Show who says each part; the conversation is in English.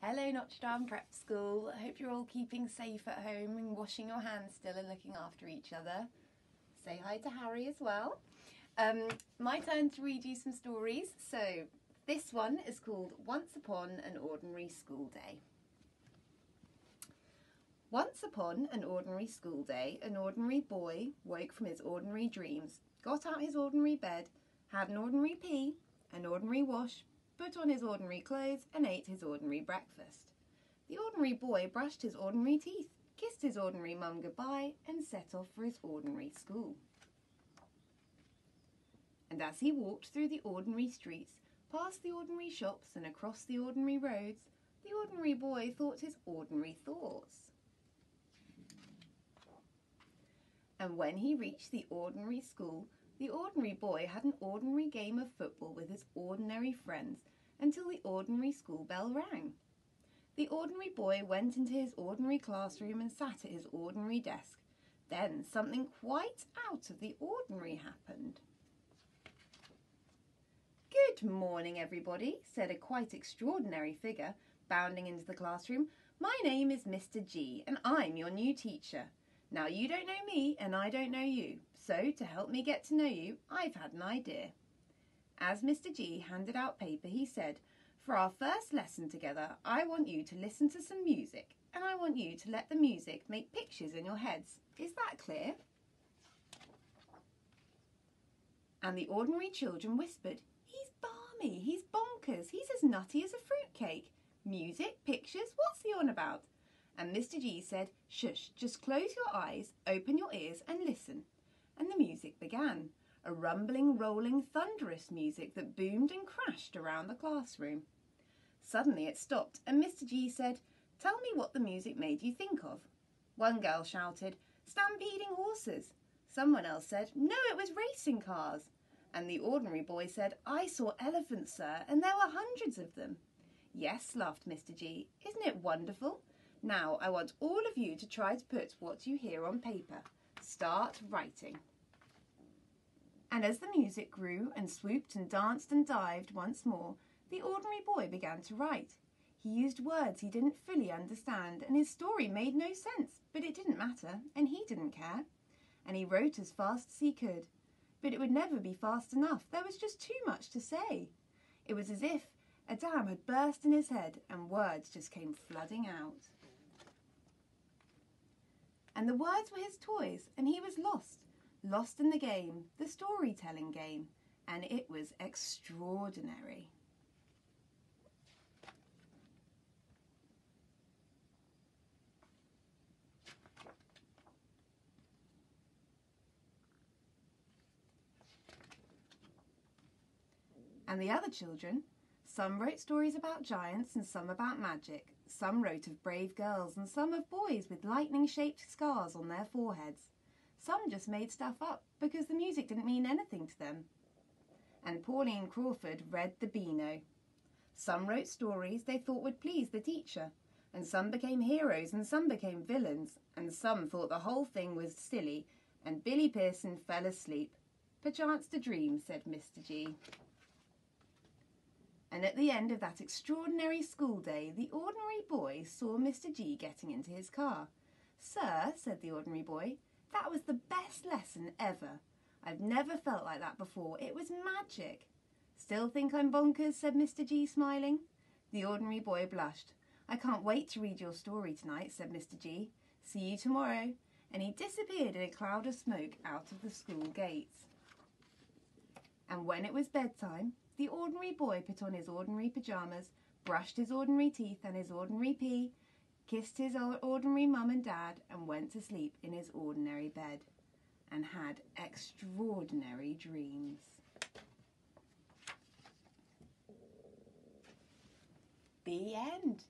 Speaker 1: Hello Notre Dame Prep School. I hope you're all keeping safe at home and washing your hands still and looking after each other. Say hi to Harry as well. My turn to read you some stories. So this one is called Once Upon an Ordinary School Day. Once upon an ordinary school day, an ordinary boy woke from his ordinary dreams, got out his ordinary bed, had an ordinary pee, an ordinary wash, put on his ordinary clothes and ate his ordinary breakfast. The ordinary boy brushed his ordinary teeth, kissed his ordinary mum goodbye and set off for his ordinary school. And as he walked through the ordinary streets, past the ordinary shops and across the ordinary roads, the ordinary boy thought his ordinary thoughts. And when he reached the ordinary school, the ordinary boy had an ordinary game of football with his ordinary friends until the ordinary school bell rang. The ordinary boy went into his ordinary classroom and sat at his ordinary desk. Then something quite out of the ordinary happened. "Good morning, everybody," said a quite extraordinary figure, bounding into the classroom. "My name is Mr. G, and I'm your new teacher. Now, you don't know me and I don't know you, so to help me get to know you, I've had an idea." As Mr. G handed out paper, he said, "For our first lesson together, I want you to listen to some music, and I want you to let the music make pictures in your heads. Is that clear?" And the ordinary children whispered, "He's balmy, he's bonkers, he's as nutty as a fruitcake. Music, pictures, what's he on about?" And Mr. G said, "Shush, just close your eyes, open your ears and listen." And the music began, a rumbling, rolling, thunderous music that boomed and crashed around the classroom. Suddenly it stopped and Mr. G said, "Tell me what the music made you think of." One girl shouted, "Stampeding horses." Someone else said, "No, it was racing cars." And the ordinary boy said, "I saw elephants, sir, and there were hundreds of them." "Yes," laughed Mr. G. "Isn't it wonderful? Now I want all of you to try to put what you hear on paper. Start writing." And as the music grew and swooped and danced and dived once more, the ordinary boy began to write. He used words he didn't fully understand, and his story made no sense, but it didn't matter, and he didn't care. And he wrote as fast as he could. But it would never be fast enough. There was just too much to say. It was as if a dam had burst in his head and words just came flooding out. And the words were his toys, and he was lost in the game, the storytelling game, and it was extraordinary. And the other children, some wrote stories about giants and some about magic. Some wrote of brave girls and some of boys with lightning-shaped scars on their foreheads. Some just made stuff up because the music didn't mean anything to them. And Pauline Crawford read the Beano. Some wrote stories they thought would please the teacher, and some became heroes and some became villains, and some thought the whole thing was silly, and Billy Pearson fell asleep. "Perchance to dream," said Mr. G. And at the end of that extraordinary school day, the ordinary boy saw Mr. G getting into his car. "Sir," said the ordinary boy, "that was the best lesson ever. I've never felt like that before. It was magic." "Still think I'm bonkers?" said Mr. G, smiling. The ordinary boy blushed. "I can't wait to read your story tonight," said Mr. G. "See you tomorrow." And he disappeared in a cloud of smoke out of the school gates. And when it was bedtime, the ordinary boy put on his ordinary pyjamas, brushed his ordinary teeth and his ordinary pee, kissed his ordinary mum and dad, and went to sleep in his ordinary bed, and had extraordinary dreams. The end.